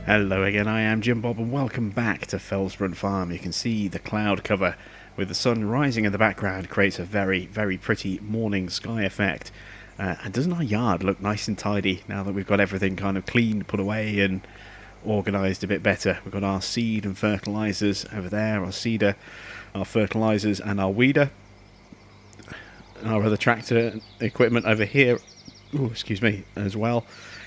Hello again, I am Jim Bob and welcome back to Felsbrunn Farm. You can see the cloud cover with the sun rising in the background creates a very, very pretty morning sky effect. And doesn't our yard look nice and tidy now that we've got everything kind of clean, put away and organised a bit better? We've got our seed and fertilisers over there, our seeder, our fertilisers and our weeder. Our other tractor equipment over here, excuse me, as well.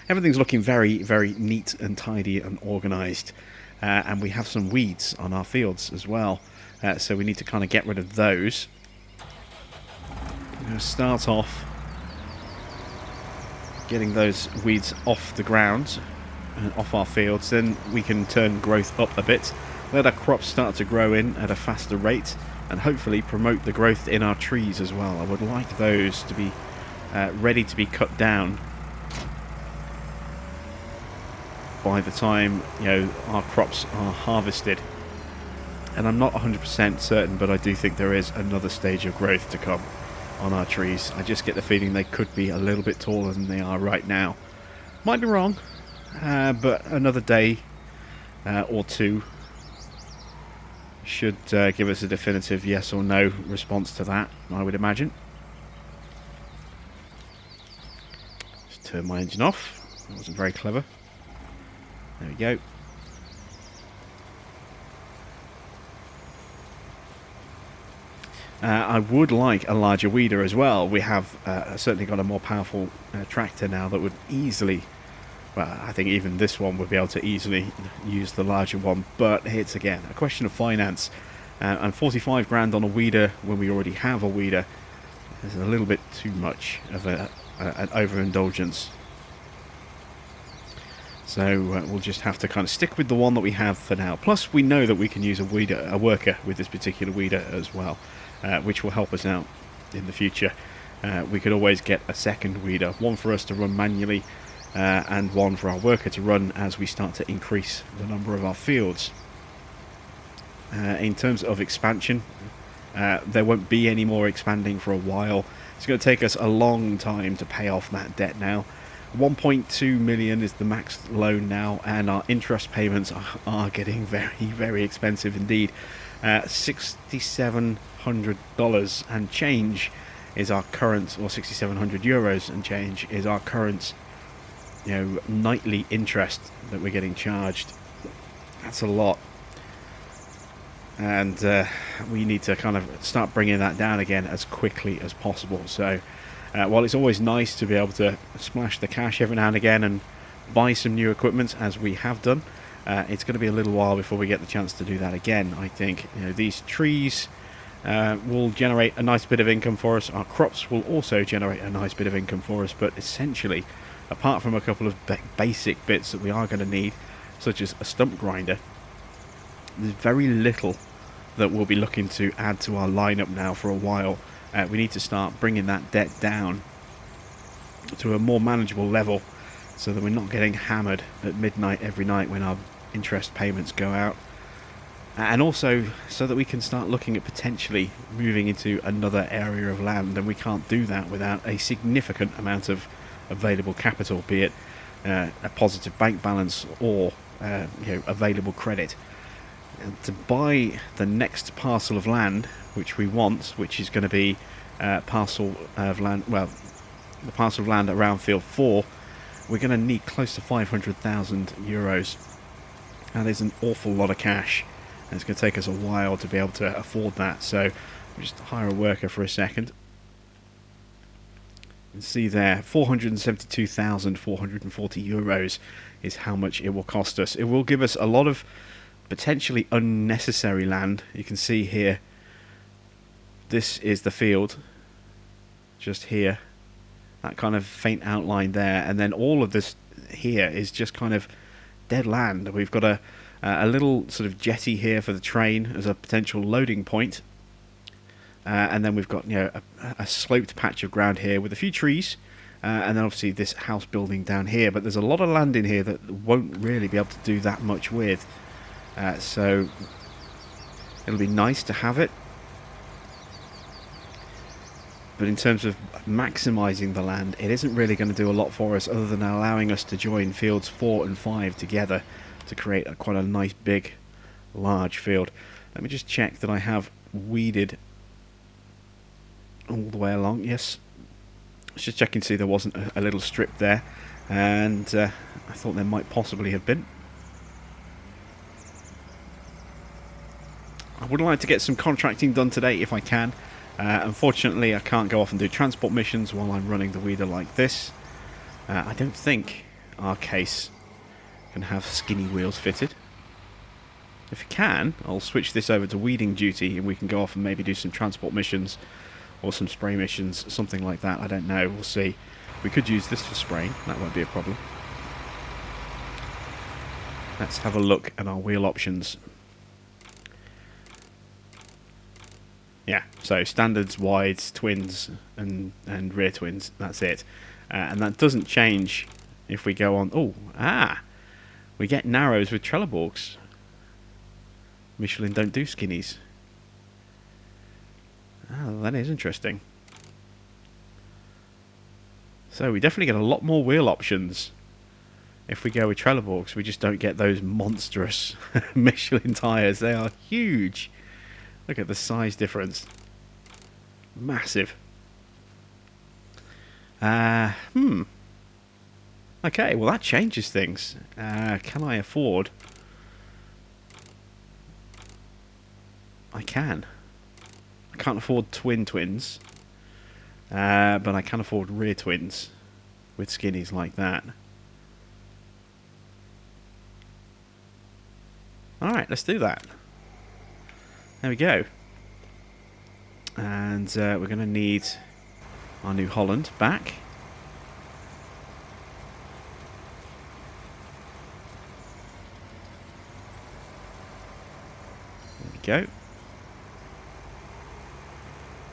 Everything's looking very, very neat and tidy and organised. And we have some weeds on our fields as well. So we need to kind of get rid of those. I'm going to start off getting those weeds off the ground and off our fields. Then we can turn growth up a bit. Let our crops start to grow in at a faster rate. And hopefully promote the growth in our trees as well. I would like those to be ready to be cut down by the time our crops are harvested. And I'm not 100% certain, but I do think there is another stage of growth to come on our trees. I just get the feeling they could be a little bit taller than they are right now. Might be wrong, but another day or two should give us a definitive yes or no response to that, I would imagine. Just turn my engine off. That wasn't very clever. There we go. I would like a larger weeder as well. We have certainly got a more powerful tractor now that would easily, well, I think even this one would be able to easily use the larger one. But it's again a question of finance. And 45 grand on a weeder when we already have a weeder is a little bit too much of an overindulgence. So we'll just have to kind of stick with the one that we have for now. Plus, we know that we can use a worker with this particular weeder as well, which will help us out in the future. We could always get a second weeder, one for us to run manually, and one for our worker to run as we start to increase the number of our fields. In terms of expansion, there won't be any more expanding for a while. It's going to take us a long time to pay off that debt now. 1.2 million is the max loan now, and our interest payments are getting very, very expensive indeed. $6,700 and change is our current, or 6,700 euros and change is our current, nightly interest that we're getting charged. That's a lot, and we need to kind of start bringing that down again as quickly as possible. So while it's always nice to be able to splash the cash every now and again and buy some new equipment, as we have done, it's going to be a little while before we get the chance to do that again. I think these trees will generate a nice bit of income for us. Our crops will also generate a nice bit of income for us, but essentially, apart from a couple of basic bits that we are going to need, such as a stump grinder, there's very little that we'll be looking to add to our lineup now for a while. We need to start bringing that debt down to a more manageable level so that we're not getting hammered at midnight every night when our interest payments go out. And also so that we can start looking at potentially moving into another area of land, and we can't do that without a significant amount of available capital, be it a positive bank balance or available credit. And to buy the next parcel of land which we want, which is going to be parcel of land, well, the parcel of land around field 4, we're going to need close to 500,000 euros. That is an awful lot of cash, and it's going to take us a while to be able to afford that. So we'll just hire a worker for a second. You can see there, 472,440 euros is how much it will cost us. It will give us a lot of potentially unnecessary land. You can see here, this is the field, just here, that kind of faint outline there, and then all of this here is just kind of dead land. We've got a little sort of jetty here for the train as a potential loading point, and then we've got a sloped patch of ground here with a few trees, and then obviously this house building down here. But there's a lot of land in here that won't really be able to do that much with, so it'll be nice to have it. But in terms of maximising the land, it isn't really going to do a lot for us other than allowing us to join fields 4 and 5 together to create quite a nice big large field. Let me just check that I have weeded all the way along. Yes, just checking to see there wasn't a little strip there, and I thought there might possibly have been. I would like to get some contracting done today if I can. Unfortunately, I can't go off and do transport missions while I'm running the weeder like this. I don't think our case can have skinny wheels fitted. If it can, I'll switch this over to weeding duty and we can go off and maybe do some transport missions or some spray missions, something like that. I don't know, we'll see. We could use this for spraying, that won't be a problem. Let's have a look at our wheel options. Yeah, so standards, wides, twins, and rear twins. That's it, and that doesn't change if we go on. We get narrows with Trelleborgs. Michelin don't do skinnies. That is interesting. So we definitely get a lot more wheel options if we go with Trelleborgs. We just don't get those monstrous Michelin tyres. They are huge. Look at the size difference. Massive. Okay, well that changes things. Can I afford? I can. I can't afford twins. But I can afford rear twins with skinnies like that. Alright, let's do that. There we go. And we're going to need our New Holland back. There we go.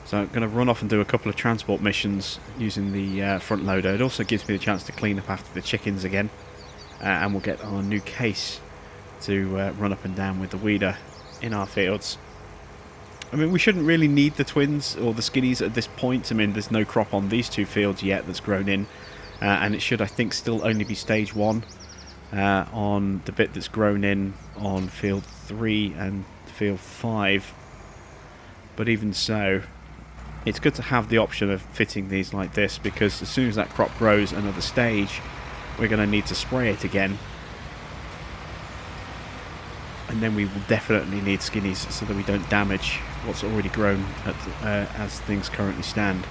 So I'm going to run off and do a couple of transport missions using the front loader. It also gives me the chance to clean up after the chickens again. And we'll get our new case to run up and down with the weeder in our fields. I mean, we shouldn't really need the twins or the skinnies at this point. I mean, there's no crop on these two fields yet that's grown in. And it should, I think, still only be stage 1 on the bit that's grown in on field 3 and field 5. But even so, it's good to have the option of fitting these like this, because as soon as that crop grows another stage, we're going to need to spray it again. And then we will definitely need skinnies so that we don't damage what's already grown as things currently stand.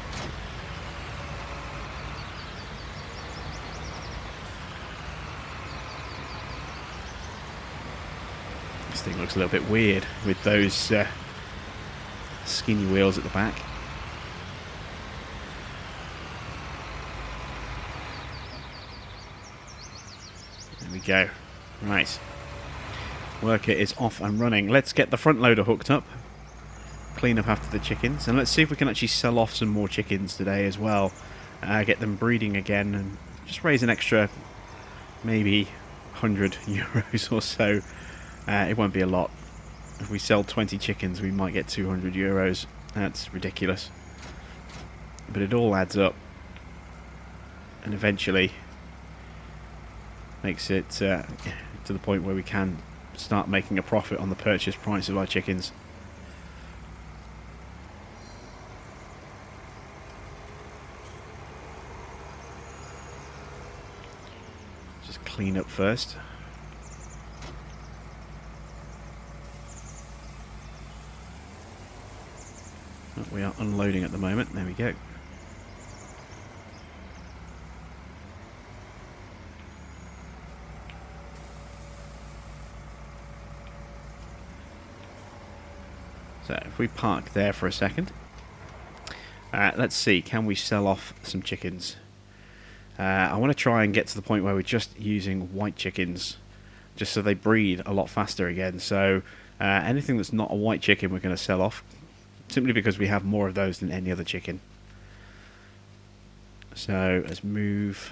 This thing looks a little bit weird with those skinny wheels at the back. There we go. Right. Worker is off and running. Let's get the front loader hooked up, clean up after the chickens, and let's see if we can actually sell off some more chickens today as well. Get them breeding again and just raise an extra maybe 100 euros or so. It won't be a lot. If we sell 20 chickens, we might get 200 euros. That's ridiculous. But it all adds up, and eventually makes it to the point where we can start making a profit on the purchase price of our chickens. Just clean up first. Oh, we are unloading at the moment. There we go. So if we park there for a second, let's see, can we sell off some chickens? I want to try and get to the point where we're just using white chickens, just so they breed a lot faster again. So anything that's not a white chicken we're going to sell off, simply because we have more of those than any other chicken. So let's move.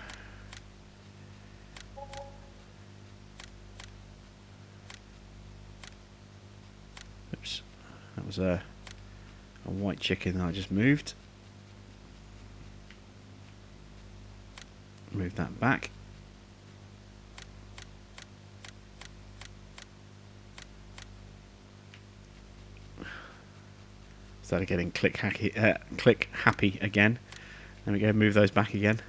Oops. That was a white chicken that I just moved. Move that back. Started getting click happy again. There we go, move those back again.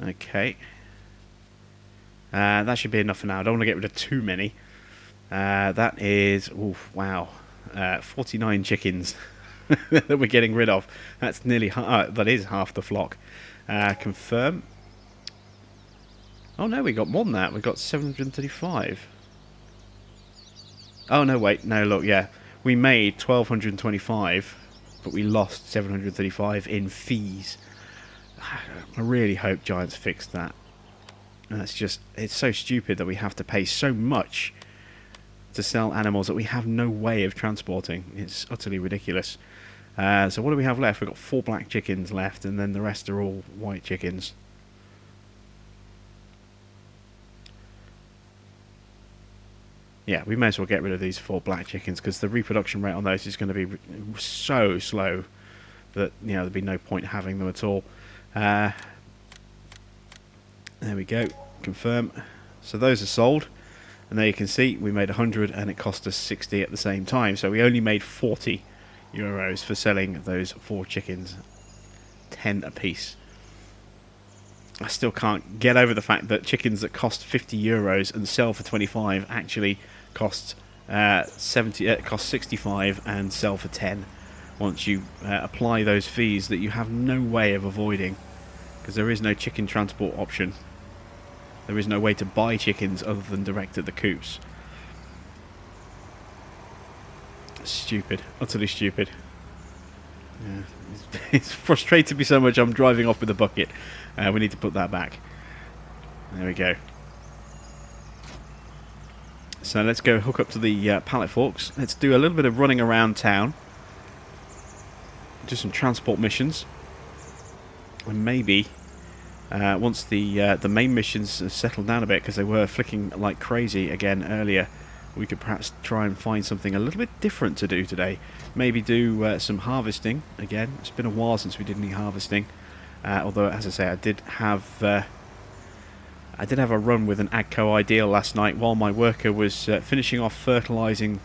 Okay. That should be enough for now. I don't want to get rid of too many. That is, oof, wow, 49 chickens that we're getting rid of. That's nearly that is half the flock. Confirm. Oh no, we got more than that. We got 735. Oh no, wait, no, look, yeah, we made 1,225, but we lost 735 in fees. I really hope Giants fixed that. And that's just, it's so stupid that we have to pay so much to sell animals that we have no way of transporting. It's utterly ridiculous. So what do we have left? We've got 4 black chickens left, and then the rest are all white chickens. Yeah, we may as well get rid of these 4 black chickens, because the reproduction rate on those is going to be so slow that, you know, there'd be no point having them at all. There we go, confirm. So those are sold, and there you can see we made 100 and it cost us 60 at the same time. So we only made 40 euros for selling those 4 chickens, 10 apiece. I still can't get over the fact that chickens that cost 50 euros and sell for 25 actually cost 65 and sell for 10. Once you apply those fees that you have no way of avoiding, because there is no chicken transport option. There is no way to buy chickens other than direct at the coops. Stupid, utterly stupid. Yeah, it's frustrated me so much I'm driving off with a bucket. We need to put that back. There we go. So let's go hook up to the pallet forks. Let's do a little bit of running around town. Do some transport missions, and maybe once the main missions have settled down a bit, because they were flicking like crazy again earlier, we could perhaps try and find something a little bit different to do today. Maybe do some harvesting again. It's been a while since we did any harvesting. Although, as I say, I did have a run with an Agco Ideal last night while my worker was finishing off fertilising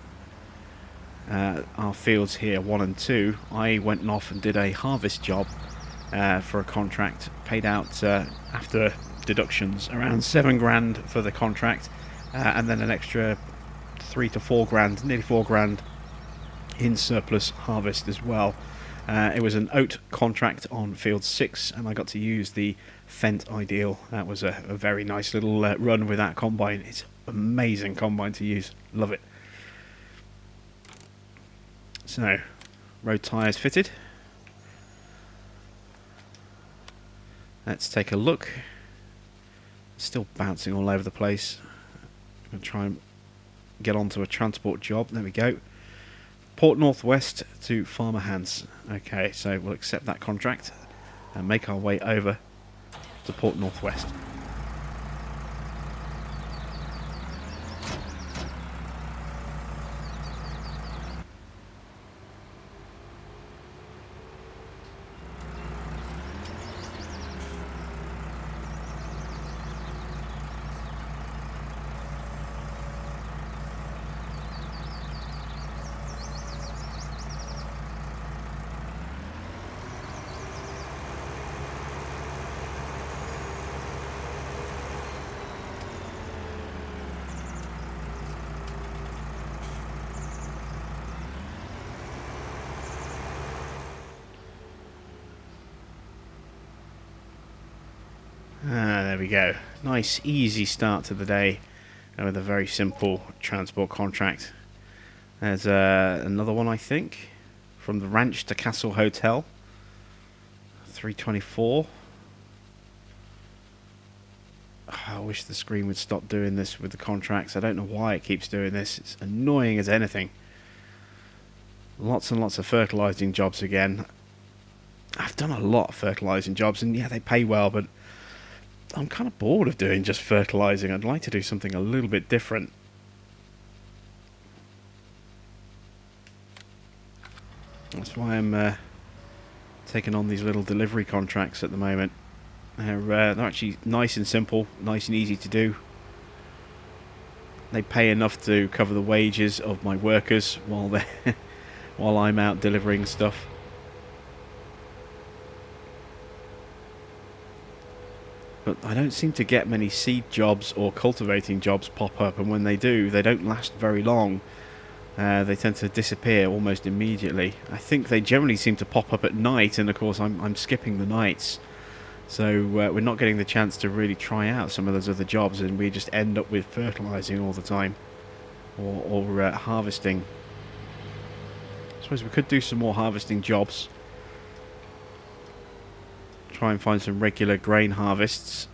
our fields here 1 and 2. I went off and did a harvest job for a contract, paid out after deductions around 7 grand for the contract, and then an extra 3 to 4 grand, nearly 4 grand in surplus harvest as well. It was an oat contract on field 6, and I got to use the Fent Ideal. That was a very nice little run with that combine. It's an amazing combine to use, love it. So, road tyres fitted. Let's take a look. Still bouncing all over the place. I'm going to try and get onto a transport job. There we go. Port Northwest to Farmer Hans. Okay, so we'll accept that contract and make our way over to Port Northwest. There we go. Nice, easy start to the day with a very simple transport contract. There's another one, I think, from the ranch to Castle Hotel. 324. Oh, I wish the screen would stop doing this with the contracts. I don't know why it keeps doing this. It's annoying as anything. Lots and lots of fertilising jobs again. I've done a lot of fertilising jobs, and yeah, they pay well, but I'm kind of bored of doing just fertilizing. I'd like to do something a little bit different. That's why I'm taking on these little delivery contracts at the moment. They're actually nice and simple, nice and easy to do. They pay enough to cover the wages of my workers while they while I'm out delivering stuff. But I don't seem to get many seed jobs or cultivating jobs pop up, and when they do, they don't last very long. They tend to disappear almost immediately. I think they generally seem to pop up at night, and of course I'm skipping the nights. So we're not getting the chance to really try out some of those other jobs, and we just end up with fertilizing all the time, or harvesting. I suppose we could do some more harvesting jobs. Try and find some regular grain harvests.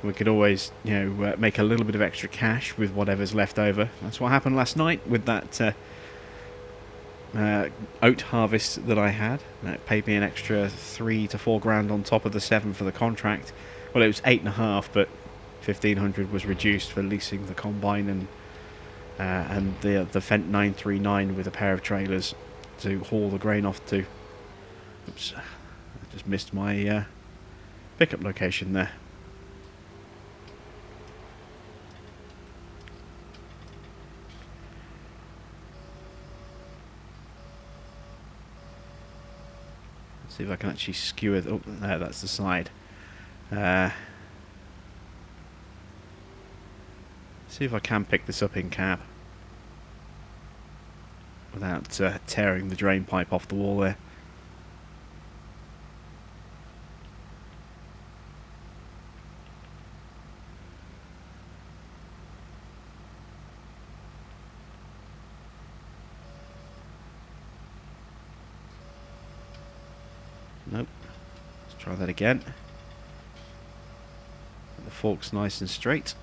We could always, make a little bit of extra cash with whatever's left over. That's what happened last night with that oat harvest that I had. It paid me an extra 3 to 4 grand on top of the 7 for the contract. Well, it was 8.5, but 1,500 was reduced for leasing the combine and the FS19 with a pair of trailers to haul the grain off to. Oops, I just missed my pickup location there. See if I can actually skewer. Oh, there, that's the side. See if I can pick this up in cab without tearing the drain pipe off the wall there. Nope. Let's try that again. The fork's nice and straight.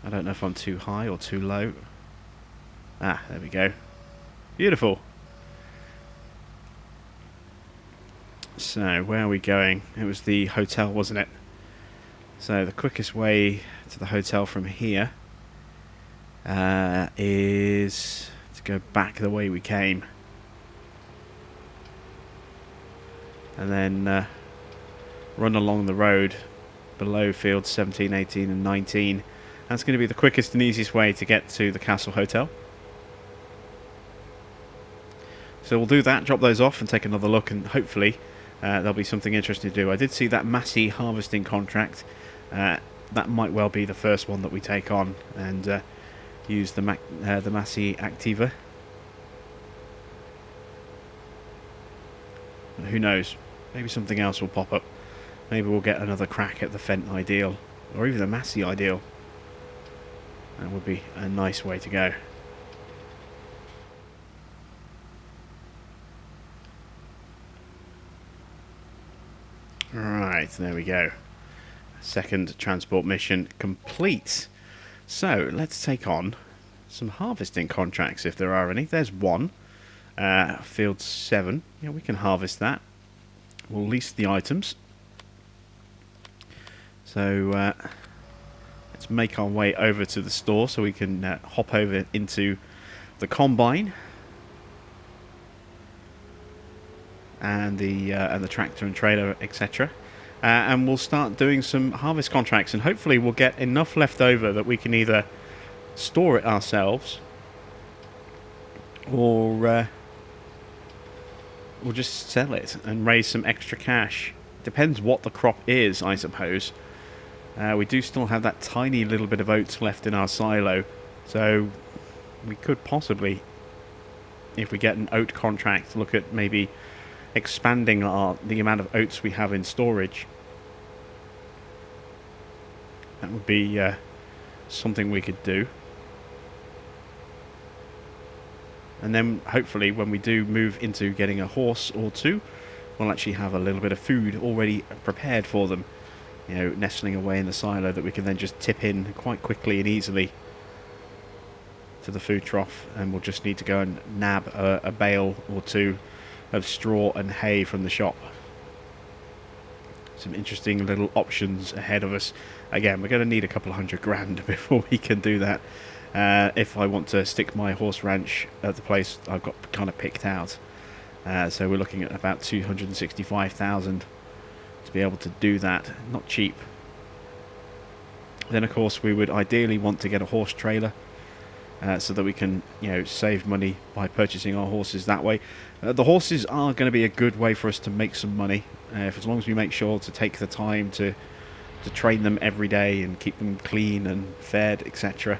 I don't know if I'm too high or too low. Ah, there we go. Beautiful. So, where are we going? It was the hotel, wasn't it? So, the quickest way to the hotel from here is to go back the way we came. And then run along the road below fields 17, 18 and 19. That's going to be the quickest and easiest way to get to the Castle Hotel. So we'll do that, drop those off and take another look, and hopefully there'll be something interesting to do. I did see that Massey harvesting contract. That might well be the first one that we take on and use the Massey Activa. But who knows? Maybe something else will pop up. Maybe we'll get another crack at the Fent Ideal, or even the Massey Ideal. That would be a nice way to go. Right, there we go. Second transport mission complete. So let's take on some harvesting contracts if there are any. There's one. Field 7. Yeah, we can harvest that. We'll lease the items. So let's make our way over to the store so we can hop over into the combine and the tractor and trailer, etc. And we'll start doing some harvest contracts, and hopefully we'll get enough left over that we can either store it ourselves or we'll just sell it and raise some extra cash. Depends what the crop is, I suppose. We do still have that tiny little bit of oats left in our silo, so we could possibly, if we get an oat contract, look at maybe expanding the amount of oats we have in storage. That would be something we could do. And then hopefully when we do move into getting a horse or two, will actually have a little bit of food already prepared for them, you know, nestling away in the silo that we can then just tip in quite quickly and easily to the food trough, and we'll just need to go and nab a bale or two of straw and hay from the shop. Some interesting little options ahead of us. Again, we're going to need a couple of $100,000 before we can do that, if I want to stick my horse ranch at the place I've got kind of picked out. So we're looking at about 265,000 to be able to do that. Not cheap. Then of course we would ideally want to get a horse trailer, so that we can, you know, save money by purchasing our horses that way. The horses are going to be a good way for us to make some money, as long as we make sure to take the time to train them every day and keep them clean and fed, etc.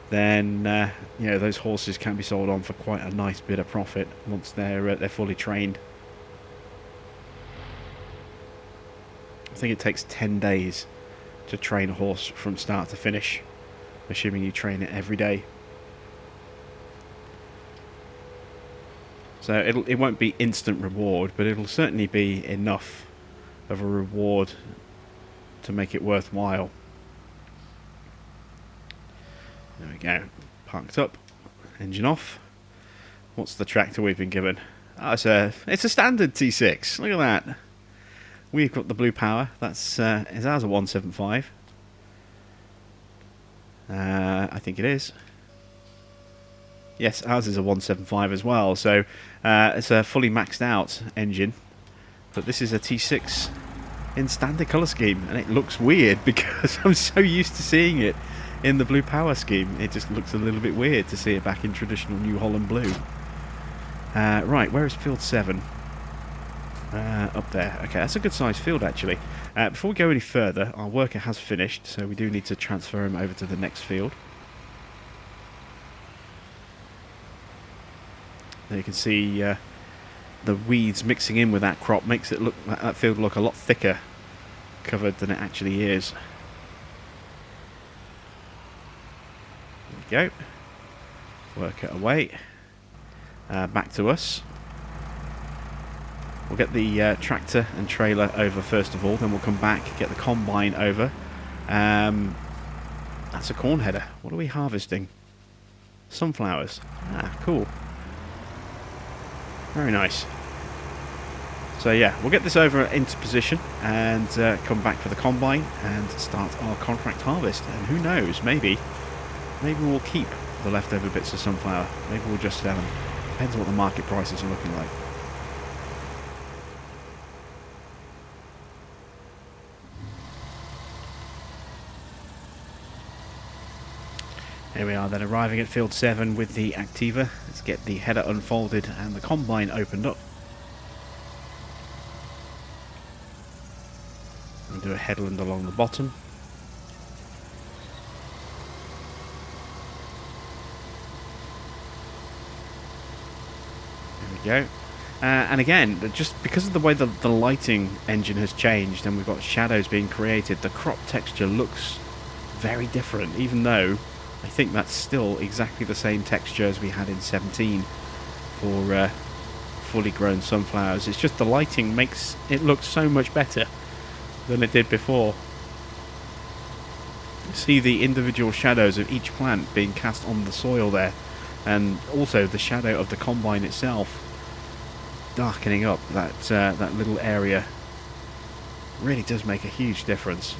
Then you know, those horses can be sold on for quite a nice bit of profit once they're fully trained. I think it takes 10 days to train a horse from start to finish, assuming you train it every day. So it won't be instant reward, but it'll certainly be enough of a reward to make it worthwhile. There we go. Parked up. Engine off. What's the tractor we've been given? Oh, it's a standard T6. Look at that. We've got the blue power. That's is ours a 175? I think it is. Yes, ours is a 175 as well, so it's a fully maxed out engine, but this is a T6 in standard colour scheme, and it looks weird because I'm so used to seeing it in the blue power scheme. It just looks a little bit weird to see it back in traditional New Holland blue. Right, where is field 7? Up there. Okay, that's a good sized field actually. Before we go any further, our worker has finished, so we do need to transfer him over to the next field. There you can see the weeds mixing in with that crop makes it look, that field look a lot thicker covered than it actually is. There we go. Work it away. Back to us. We'll get the tractor and trailer over first of all, then we'll come back, get the combine over. That's a corn header. What are we harvesting? Sunflowers. Ah, cool. Very nice. So yeah, we'll get this over into position and come back for the combine and start our contract harvest. And who knows, maybe we'll keep the leftover bits of sunflower. Maybe we'll just sell them. Depends on what the market prices are looking like. Here we are then, arriving at field 7 with the Activa. Let's get the header unfolded and the combine opened up. We'll do a headland along the bottom. There we go. And again, just because of the way the lighting engine has changed and we've got shadows being created, the crop texture looks very different, even though I think that's still exactly the same texture as we had in 17 for fully grown sunflowers. It's just the lighting makes it look so much better than it did before. See the individual shadows of each plant being cast on the soil there, and also the shadow of the combine itself darkening up that little area. Really does make a huge difference.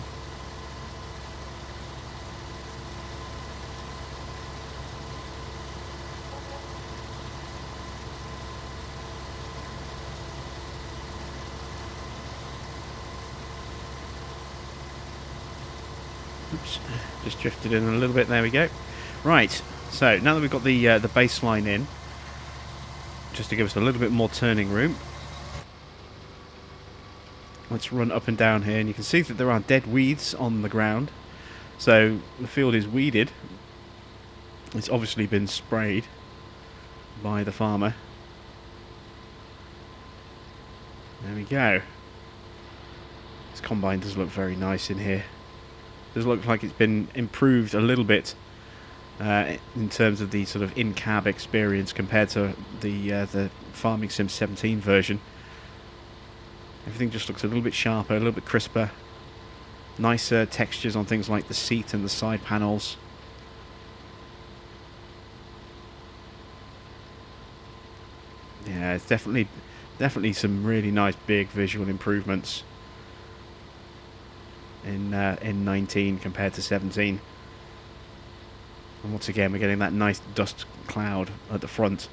Oops, just drifted in a little bit. There we go. Right, so now that we've got the baseline in, just to give us a little bit more turning room, let's run up and down here, and you can see that there are dead weeds on the ground. So the field is weeded. It's obviously been sprayed by the farmer. There we go. This combine does look very nice in here. Does look like it's been improved a little bit in terms of the sort of in-cab experience compared to the Farming Sim 17 version. Everything just looks a little bit sharper, a little bit crisper. Nicer textures on things like the seat and the side panels. Yeah, it's definitely some really nice big visual improvements in 19 compared to 17. And once again, we're getting that nice dust cloud at the front.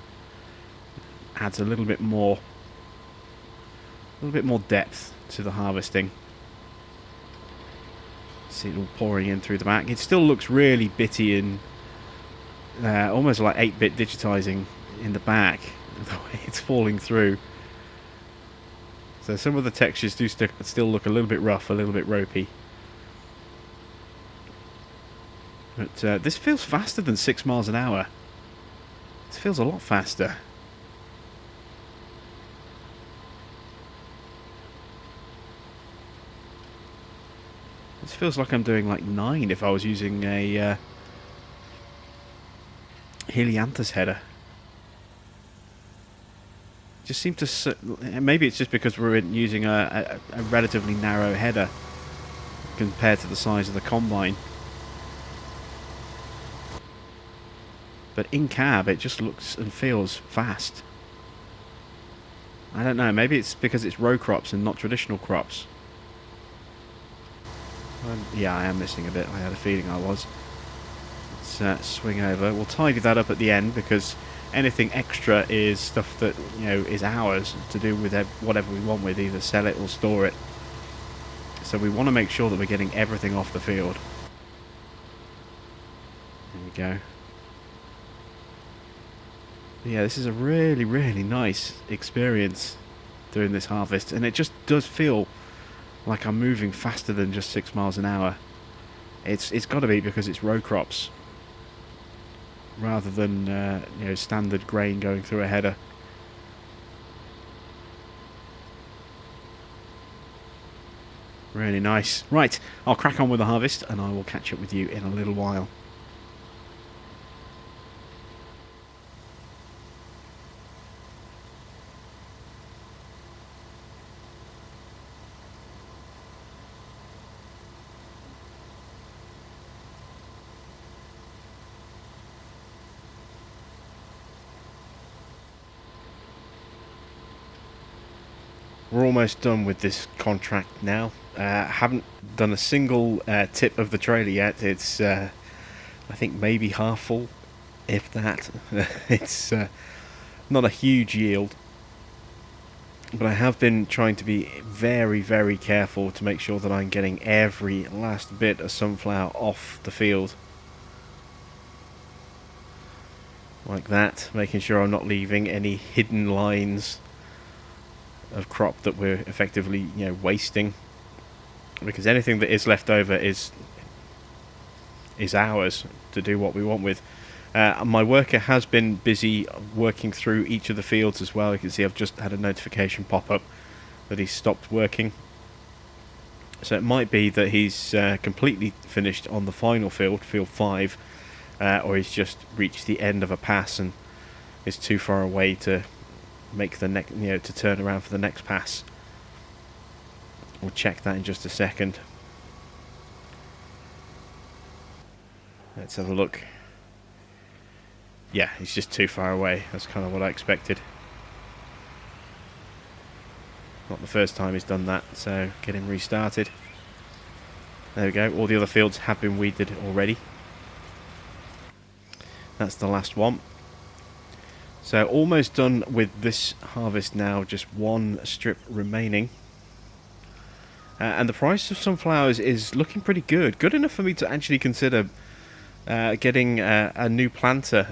Adds a little bit more depth to the harvesting. See it all pouring in through the back. It still looks really bitty and almost like 8-bit digitizing in the back, the way it's falling through. So some of the textures do still look a little bit rough, a little bit ropey. But this feels faster than 6 miles an hour. This feels a lot faster. This feels like I'm doing like 9 if I was using a Helianthus header. Just seem to... Maybe it's just because we're using a relatively narrow header compared to the size of the combine. But in cab, it just looks and feels fast. I don't know, maybe it's because it's row crops and not traditional crops. Yeah, I am missing a bit. I had a feeling I was. Let's swing over. We'll tidy that up at the end because anything extra is stuff that, you know, is ours to do with whatever we want with, either sell it or store it. So we want to make sure that we're getting everything off the field. There we go. Yeah, this is a really, really nice experience doing this harvest, and it just does feel like I'm moving faster than just 6 miles an hour. It's got to be because it's row crops rather than you know, standard grain going through a header. Really nice. Right, I'll crack on with the harvest and I will catch up with you in a little while. We're almost done with this contract now. Haven't done a single tip of the trailer yet. It's I think maybe half full, if that. It's not a huge yield, but I have been trying to be very, very careful to make sure that I'm getting every last bit of sunflower off the field. Like that, making sure I'm not leaving any hidden lines of crop that we're effectively, you know, wasting, because anything that is left over is ours to do what we want with. My worker has been busy working through each of the fields as well. You can see I've just had a notification pop up that he's stopped working, so it might be that he's completely finished on the final field, field 5, or he's just reached the end of a pass and is too far away to make the next, you know, to turn around for the next pass. We'll check that in just a second. Let's have a look. Yeah, he's just too far away. That's kind of what I expected. Not the first time he's done that, so get him restarted. There we go. All the other fields have been weeded already. That's the last one. So almost done with this harvest now, just one strip remaining. And the price of sunflowers is looking pretty good. Good enough for me to actually consider getting a new planter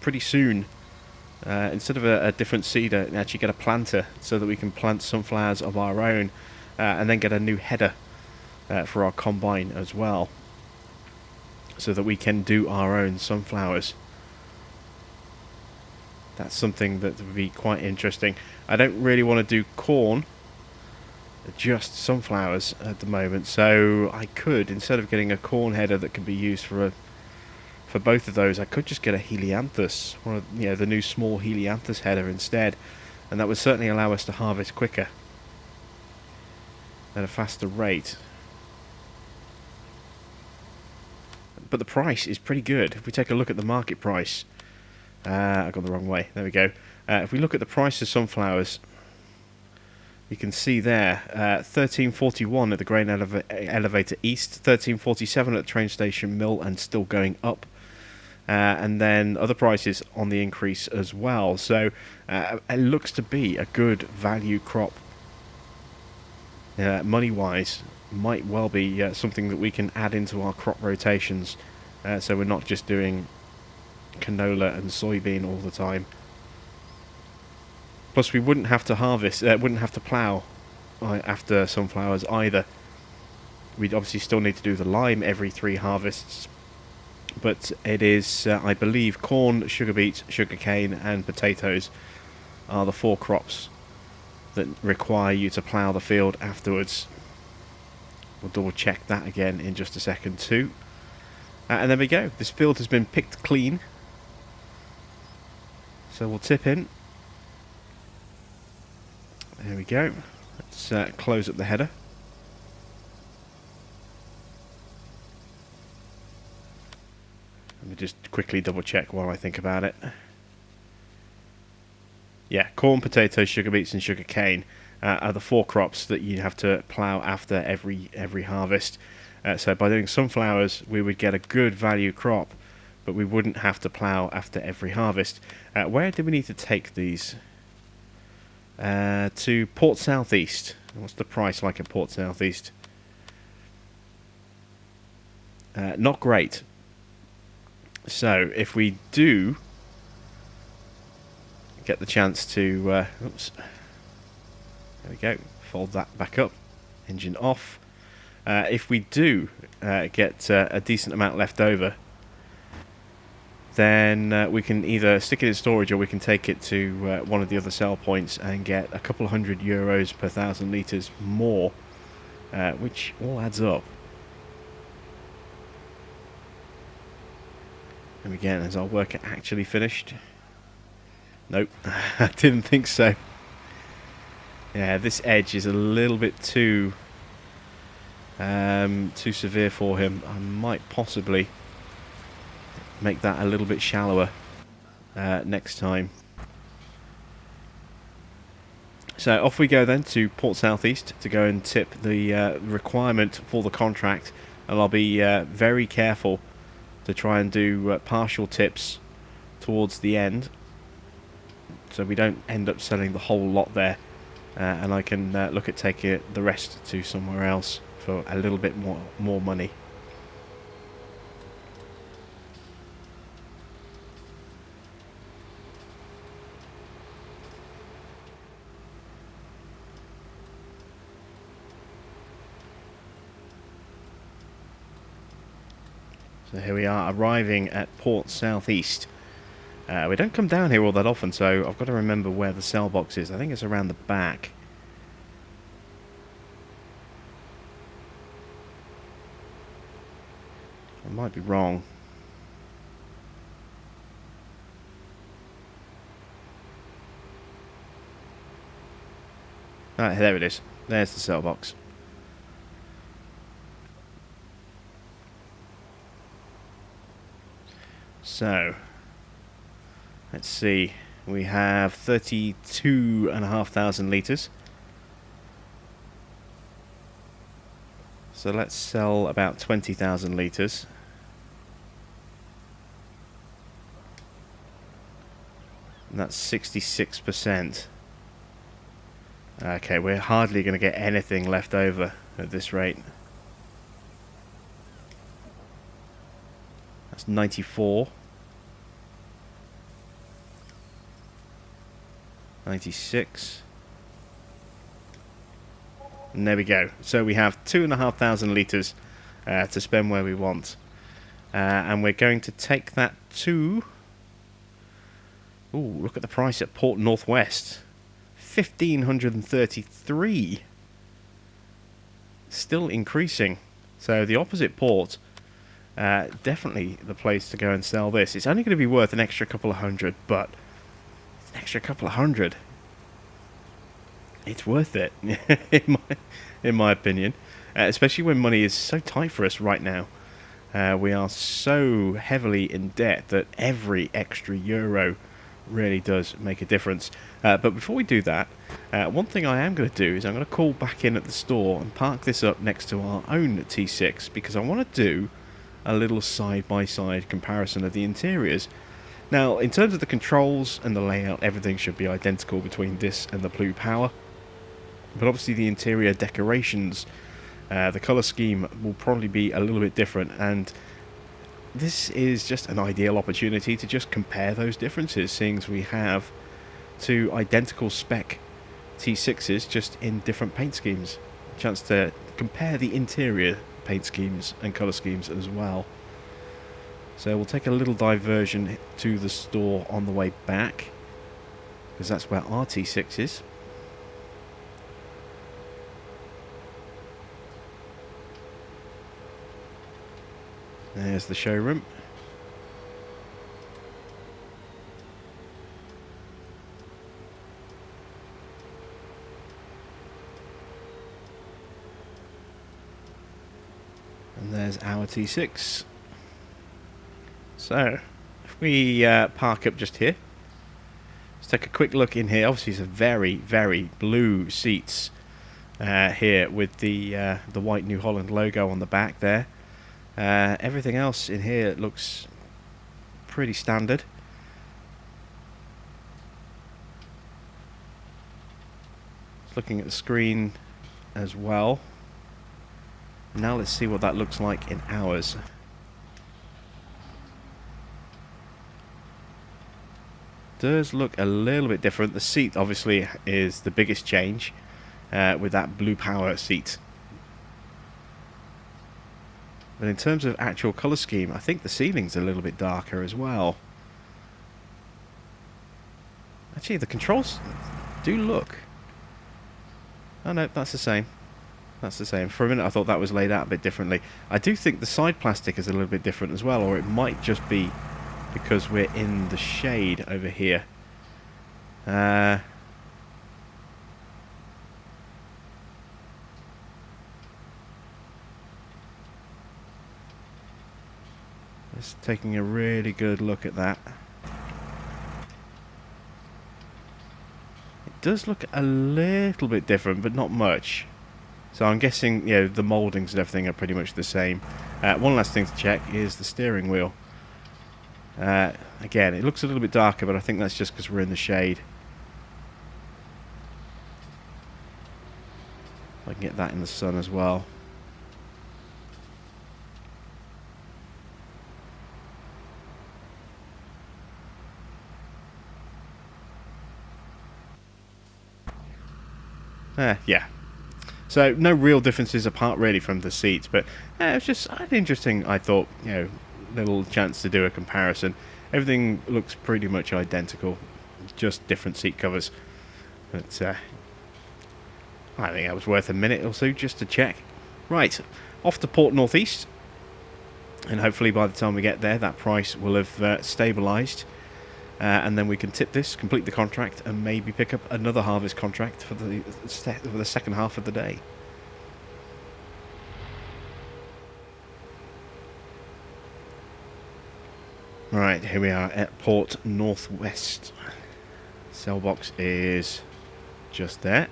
pretty soon. Instead of a different seeder, actually get a planter so that we can plant sunflowers of our own, and then get a new header for our combine as well, so that we can do our own sunflowers. That's something that would be quite interesting. I don't really want to do corn, just sunflowers at the moment. So I could, instead of getting a corn header that could be used for both of those, I could just get a Helianthus, one of, you know, the new small Helianthus header instead, and that would certainly allow us to harvest quicker. at a faster rate. But the price is pretty good. If we take a look at the market price, I got the wrong way. There we go. If we look at the price of sunflowers, you can see there, 13.41 at the grain elevator east, 13.47 at the train station mill, and still going up. And then other prices on the increase as well. So it looks to be a good value crop. Money-wise, might well be something that we can add into our crop rotations. So we're not just doing canola and soybean all the time. Plus, we wouldn't have to harvest, wouldn't have to plough after sunflowers either. We'd obviously still need to do the lime every 3 harvests. But it is, I believe, corn, sugar beets, sugar cane and potatoes are the 4 crops that require you to plough the field afterwards. We'll double check that again in just a second too. And there we go. This field has been picked clean. So we'll tip in. There we go. Let's close up the header. Let me just quickly double check while I think about it. Yeah, corn, potatoes, sugar beets and sugar cane are the 4 crops that you have to plough after every harvest. So by doing sunflowers, we would get a good value crop, but we wouldn't have to plough after every harvest. Where do we need to take these? To Port Southeast. What's the price like at Port Southeast? Not great. So if we do get the chance to oops, there we go, fold that back up, engine off. If we do get a decent amount left over, then we can either stick it in storage or we can take it to one of the other sell points and get a couple of €100 per 1,000 litres more, which all adds up. And again, has our worker actually finished? Nope, I didn't think so. Yeah, this edge is a little bit too severe for him. I might possibly make that a little bit shallower next time. So off we go then to Port Southeast to go and tip the requirement for the contract, and I'll be very careful to try and do partial tips towards the end, so we don't end up selling the whole lot there, and I can look at taking the rest to somewhere else for a little bit more money. So here we are, arriving at Port Southeast. We don't come down here all that often, so I've got to remember where the cell box is. I think it's around the back. I might be wrong. Ah, there it is. There's the cell box. So, let's see. We have 32,500 litres. So let's sell about 20,000 litres. And that's 66%. Okay, we're hardly going to get anything left over at this rate. That's 94. 96. And there we go. So we have 2,500 litres to spend where we want. And we're going to take that to... Ooh, look at the price at Port Northwest. 1,533. Still increasing. So the opposite port, definitely the place to go and sell this. It's only going to be worth an extra couple of hundred, but... an extra couple of hundred. it's worth it, in my opinion, especially when money is so tight for us right now. We are so heavily in debt that every extra euro really does make a difference. But before we do that, one thing I am going to do is I'm going to call back in at the store and park this up next to our own T6 because I want to do a little side-by-side comparison of the interiors. Now, in terms of the controls and the layout, everything should be identical between this and the Blue Power. But obviously the interior decorations, the colour scheme will probably be a little bit different, and this is just an ideal opportunity to just compare those differences, seeing as we have two identical spec T6s just in different paint schemes. A chance to compare the interior paint schemes and colour schemes as well. So we'll take a little diversion to the store on the way back, because that's where our T6 is. There's the showroom. And there's our T6. So, if we park up just here, let's take a quick look in here. Obviously, it's a very, very blue seats here with the white New Holland logo on the back there. Everything else in here looks pretty standard. Just looking at the screen as well. Now let's see what that looks like in ours. Does look a little bit different. The seat obviously is the biggest change with that Blue Power seat. But in terms of actual colour scheme, I think the ceiling's a little bit darker as well. Actually, the controls do look... Oh no, that's the same. That's the same. For a minute I thought that was laid out a bit differently. I do think the side plastic is a little bit different as well, or it might just be because we're in the shade over here. Just taking a really good look at that. It does look a little bit different, but not much. So I'm guessing, you know, the mouldings and everything are pretty much the same. One last thing to check is the steering wheel. Again, it looks a little bit darker, but I think that's just because we're in the shade. I can get that in the sun as well. Yeah. So no real differences apart really from the seats, but it's just interesting. I thought, you know, little chance to do a comparison. Everything looks pretty much identical, just different seat covers. But I think that was worth a minute or so just to check. Right, off to Port Northeast, and hopefully by the time we get there, that price will have stabilised. And then we can tip this, complete the contract, and maybe pick up another harvest contract for the second half of the day. Right, here we are at Port Northwest. Cell box is just there.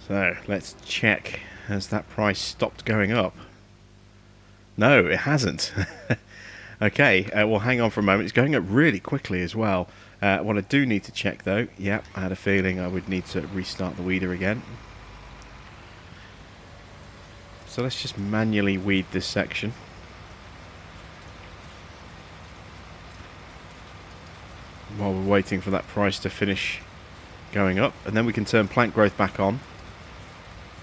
So let's check. Has that price stopped going up? No, it hasn't. Okay, well, hang on for a moment. It's going up really quickly as well. What I do need to check, though, yep, I had a feeling I would need to restart the weeder again. So let's just manually weed this section. While we're waiting for that price to finish going up. And then we can turn plant growth back on.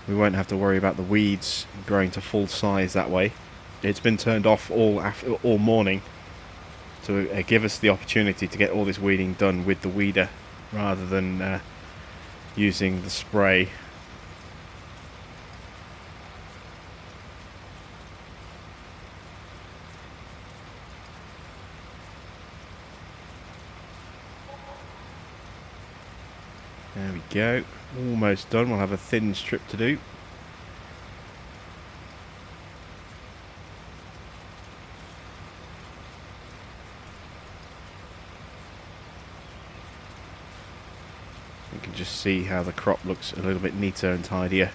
We won't have to worry about the weeds growing to full size that way. It's been turned off all morning to give us the opportunity to get all this weeding done with the weeder rather than using the spray. There we go. Almost done. We'll have a thin strip to do. You can just see how the crop looks a little bit neater and tidier.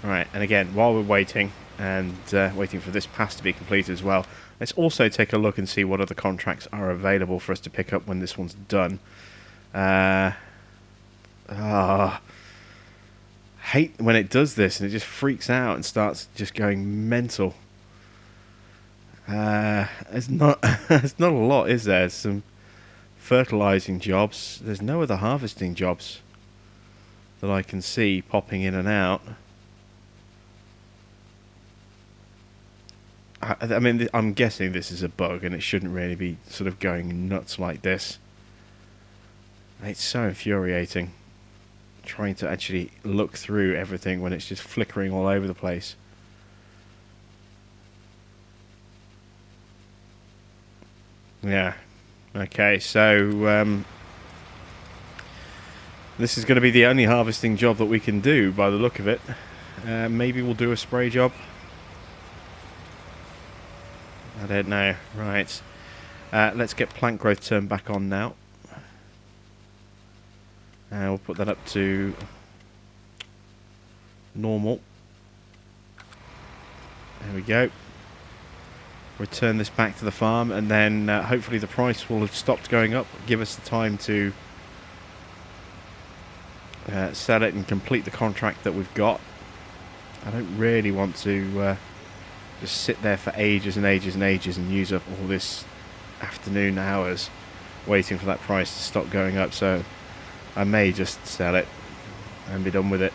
Right, and again, while we're waiting, and waiting for this pass to be completed as well, let's also take a look and see what other contracts are available for us to pick up when this one's done. Hate when it does this and it just freaks out and starts just going mental. There's not there's not a lot, is there? There's some fertilizing jobs. There's no other harvesting jobs that I can see popping in and out. I mean, I'm guessing this is a bug and it shouldn't really be sort of going nuts like this. It's so infuriating trying to actually look through everything when it's just flickering all over the place. Yeah. Okay, so this is going to be the only harvesting job that we can do by the look of it. Maybe we'll do a spray job. I don't know. Right. Let's get plant growth turned back on now. We'll put that up to normal. There we go. Return this back to the farm, and then hopefully the price will have stopped going up. Give us the time to sell it and complete the contract that we've got. I don't really want to just sit there for ages and ages and ages and use up all this afternoon hours waiting for that price to stop going up, so I may just sell it and be done with it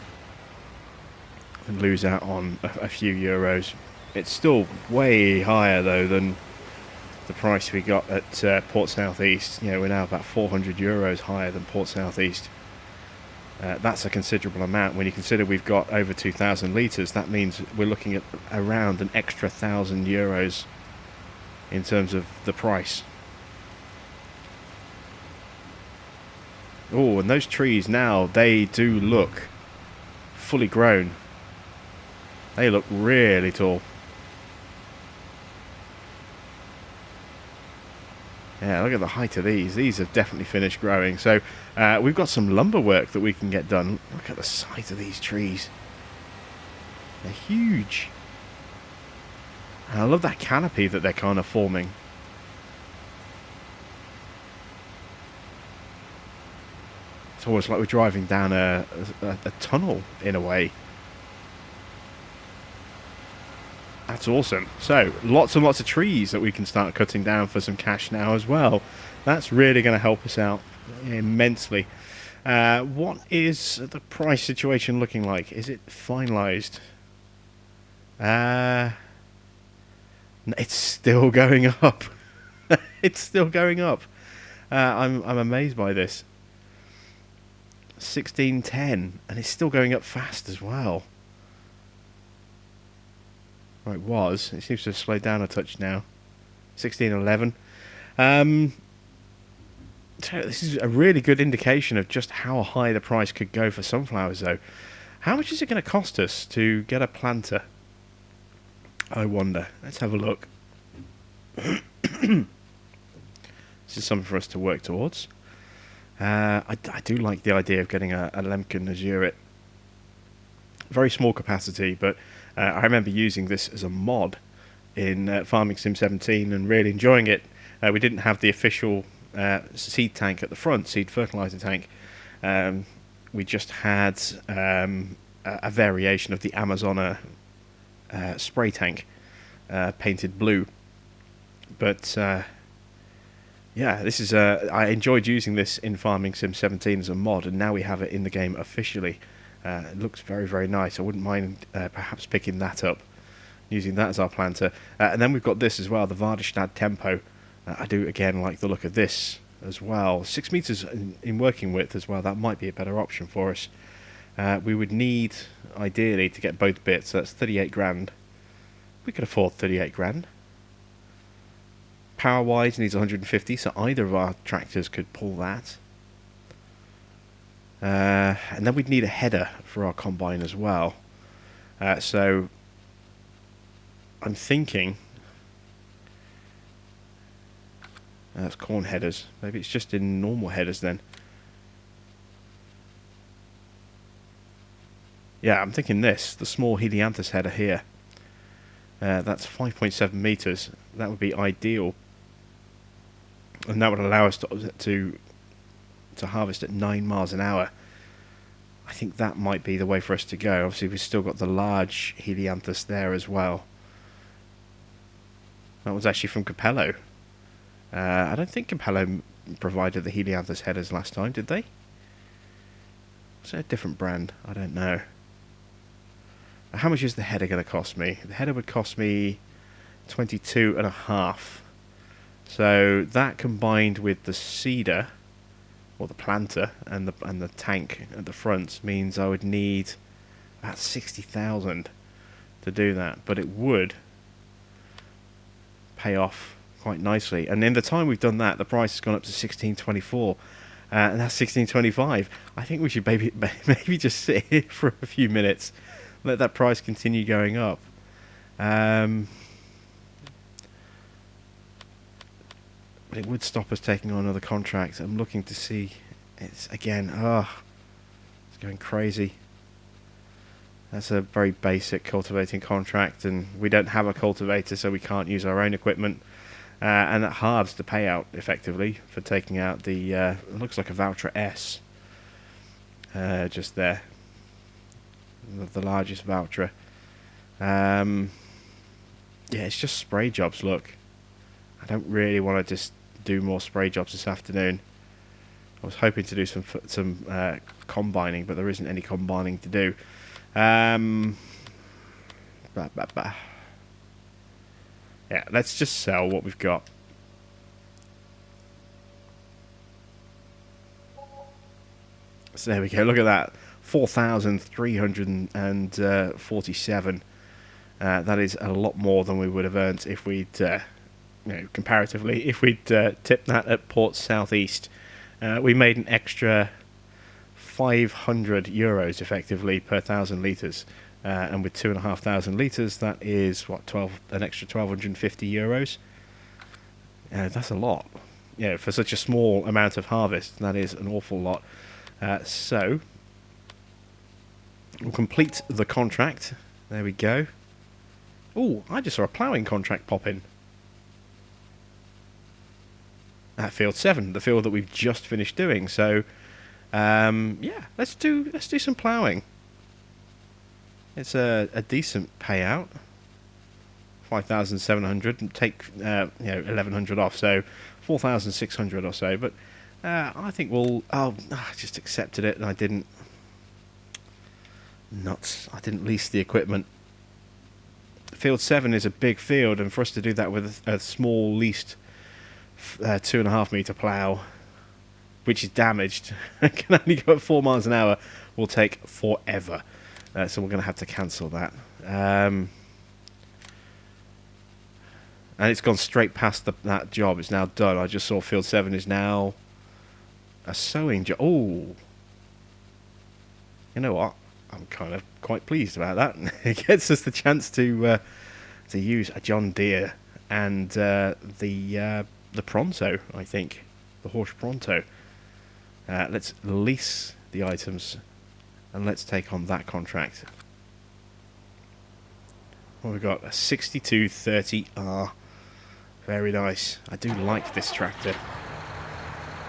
and lose out on a few euros. It's still way higher though than the price we got at Port South East. You know, we're now about 400 euros higher than Port South East. That's a considerable amount. When you consider we've got over 2,000 litres, that means we're looking at around an extra 1,000 euros in terms of the price. Oh, and those trees now, they do look fully grown. They look really tall. Yeah, look at the height of these. These have definitely finished growing. So we've got some lumber work that we can get done. Look at the size of these trees. They're huge. And I love that canopy that they're kind of forming. It's almost like we're driving down a tunnel in a way. That's awesome. So, lots and lots of trees that we can start cutting down for some cash now as well. That's really going to help us out immensely. What is the price situation looking like? Is it finalised? It's still going up. It's still going up. I'm amazed by this. 1610, and it's still going up fast as well. Well, it was. It seems to have slowed down a touch now. 1611. So this is a really good indication of just how high the price could go for sunflowers, though. How much is it going to cost us to get a planter? I wonder. Let's have a look. This is something for us to work towards. I do like the idea of getting a Lemken Azurit. Very small capacity, but I remember using this as a mod in Farming Sim 17 and really enjoying it. We didn't have the official seed tank at the front, seed fertilizer tank. We just had a variation of the Amazona spray tank painted blue. But yeah, this is I enjoyed using this in Farming Sim 17 as a mod, and now we have it in the game officially. It looks very, very nice. I wouldn't mind perhaps picking that up, using that as our planter. And then we've got this as well, the Vardestad Tempo. I do, again, like the look of this as well. 6 meters in working width as well. That might be a better option for us. We would need, ideally, to get both bits, so that's 38 grand. We could afford 38 grand. Power-wise, needs 150, so either of our tractors could pull that. And then we'd need a header for our combine as well. So I'm thinking that's corn headers. Maybe it's just in normal headers then. Yeah, I'm thinking this, the small Helianthus header here. That's 5.7 meters. That would be ideal, and that would allow us to harvest at 9 miles an hour. I think that might be the way for us to go. Obviously, we've still got the large Helianthus there as well. That was actually from Capello. I don't think Capello provided the Helianthus headers last time, did they? Was it a different brand? I don't know. How much is the header going to cost me? The header would cost me 22.5. So that combined with the seeder, or the planter, and the tank at the front means I would need about 60,000 to do that. But it would pay off quite nicely. And in the time we've done that, the price has gone up to 1624, and that's 1625. I think we should maybe just sit here for a few minutes. Let that price continue going up. But it would stop us taking on another contract. I'm looking to see. It's again. It's going crazy. That's a very basic cultivating contract, and we don't have a cultivator, so we can't use our own equipment. And that halves the payout effectively for taking out the. It looks like a Valtra S. Just there. The largest Valtra. Yeah, it's just spray jobs. Look, I don't really want to just do more spray jobs this afternoon. I was hoping to do some combining, but there isn't any combining to do. Yeah, let's just sell what we've got. So there we go. Look at that. 4,347. That is a lot more than we would have earned if we'd, comparatively, if we'd tipped that at Port Southeast. We made an extra 500 euros effectively per 1,000 litres. And with 2,500 litres, that is, what, an extra 1,250 euros? That's a lot. Yeah, for such a small amount of harvest, that is an awful lot. So we'll complete the contract. There we go. Oh, I just saw a ploughing contract pop in. At field 7, the field that we've just finished doing. So, yeah, let's do some ploughing. It's a decent payout. 5,700 and take 1,100 off, so 4,600 or so. But I think we'll. I just accepted it, and I didn't. Nuts! I didn't lease the equipment. Field 7 is a big field, and for us to do that with a small leased 2.5 metre plough, which is damaged, and can only go at 4 miles an hour, will take forever. So we're going to have to cancel that. And it's gone straight past that job. It's now done. I just saw field 7 is now a sowing job. Oh, you know what? I'm kind of quite pleased about that. It gets us the chance to use a John Deere and the Pronto, I think, the Horse Pronto. Let's lease the items and let's take on that contract. Well, we've got a 6230R. Very nice. I do like this tractor.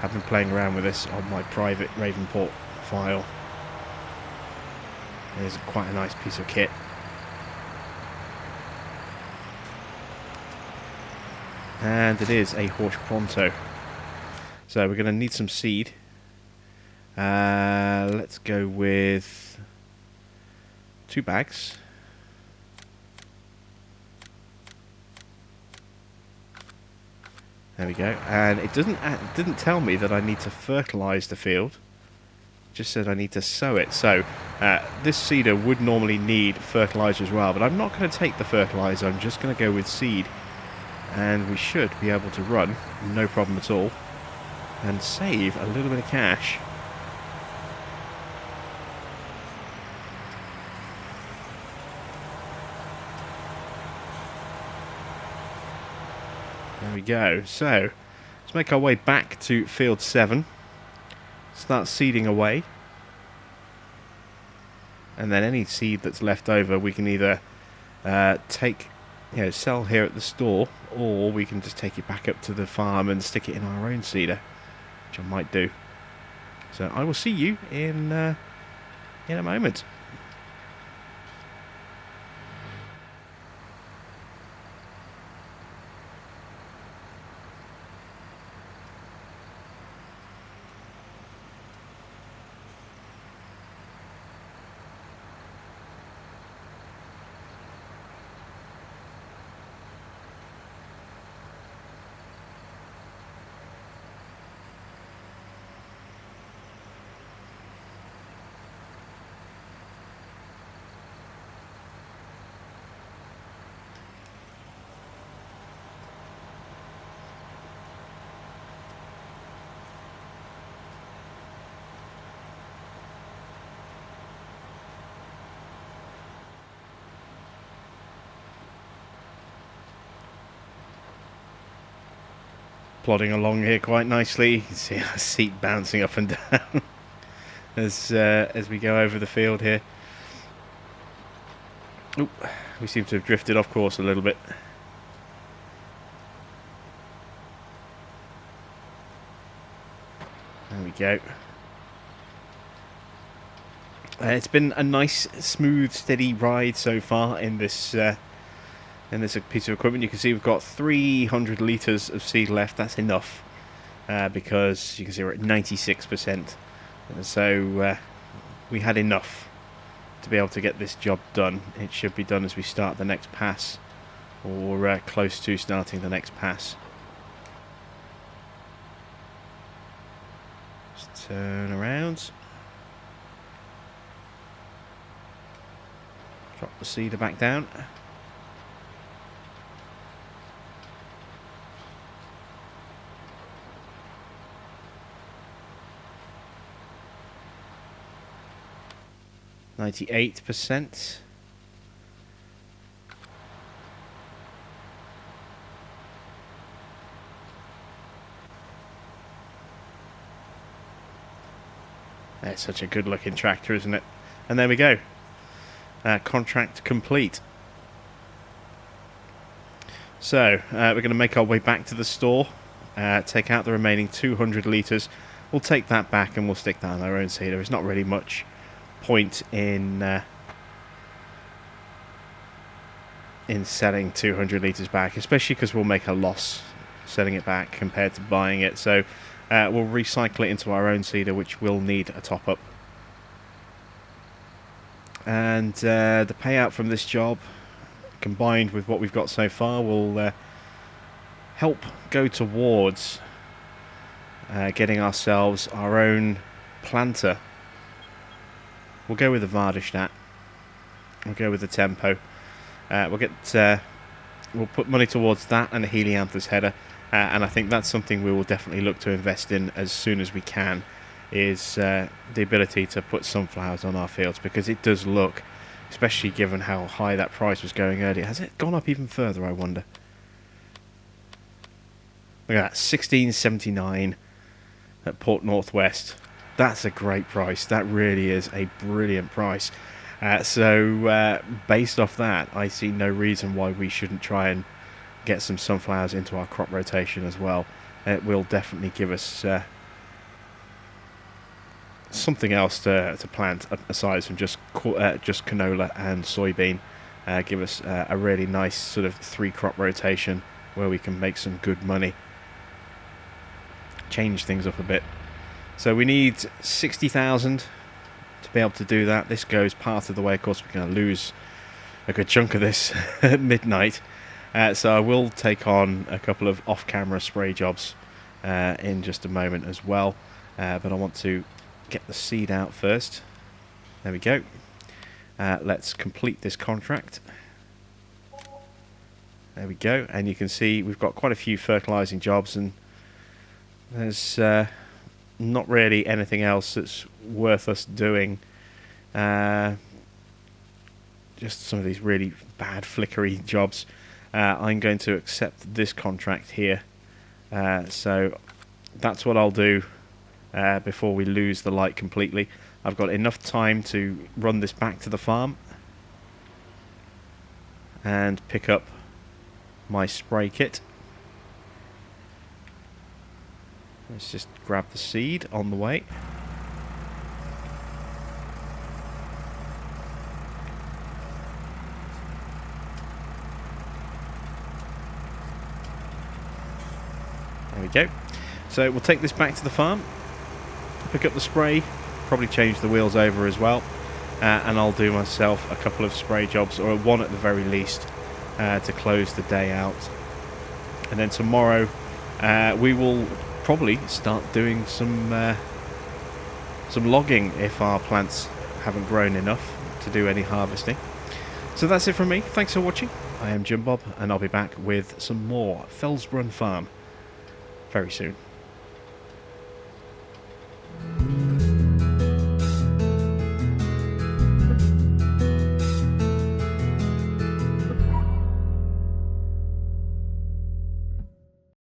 I've been playing around with this on my private Ravenport file. There's quite a nice piece of kit. And it is a Horse Pronto. So we're going to need some seed. Let's go with 2 bags. There we go. And it didn't tell me that I need to fertilise the field. just said I need to sow it. So this seeder would normally need fertilizer as well, but I'm not going to take the fertilizer. I'm just going to go with seed, and we should be able to run no problem at all and save a little bit of cash. There we go. So let's make our way back to field 7. Start seeding away. And then any seed that's left over we can either take, sell here at the store, or we can just take it back up to the farm and stick it in our own seeder, which I might do. So I will see you in a moment. Plodding along here quite nicely. You can see our seat bouncing up and down as we go over the field here. Oop, we seem to have drifted off course a little bit. There we go. It's been a nice, smooth, steady ride so far in this piece of equipment. You can see we've got 300 litres of seed left. That's enough because you can see we're at 96%. So we had enough to be able to get this job done. It should be done as we start the next pass, or close to starting the next pass. Just turn around. Drop the seeder back down. %. That's such a good looking tractor, isn't it? And there we go. Contract complete. So we're going to make our way back to the store, take out the remaining 200 litres. We'll take that back and we'll stick that on our own seeder. There's not really much point in selling 200 litres back, especially because we'll make a loss selling it back compared to buying it. So we'll recycle it into our own seeder, which will need a top up. And the payout from this job, combined with what we've got so far, will help go towards getting ourselves our own planter. We'll go with the Vardestat. We'll go with the Tempo. We'll put money towards that and a Helianthus header, and I think that's something we will definitely look to invest in as soon as we can. Is the ability to put sunflowers on our fields, because it does look, especially given how high that price was going earlier. Has it gone up even further, I wonder? Look at that, $16.79 at Port Northwest. That's a great price. That really is a brilliant price. So based off that, I see no reason why we shouldn't try and get some sunflowers into our crop rotation as well. It will definitely give us something else to plant aside from just canola and soybean. Give us a really nice sort of 3-crop rotation where we can make some good money. Change things up a bit. So we need 60,000 to be able to do that. This goes part of the way. Of course, we're going to lose a good chunk of this at midnight. So I will take on a couple of off-camera spray jobs in just a moment as well. But I want to get the seed out first. There we go. Let's complete this contract. There we go, and you can see we've got quite a few fertilising jobs, and there's not really anything else that's worth us doing. Just some of these really bad flickery jobs. I'm going to accept this contract here, so that's what I'll do before we lose the light completely. I've got enough time to run this back to the farm and pick up my spray kit. Let's just grab the seed on the way. There we go. So we'll take this back to the farm, pick up the spray, probably change the wheels over as well, and I'll do myself a couple of spray jobs, or one at the very least, to close the day out. And then tomorrow we will probably start doing some logging if our plants haven't grown enough to do any harvesting. So that's it from me. Thanks for watching. I am Jim Bob, and I'll be back with some more Felsbrunn Farm very soon.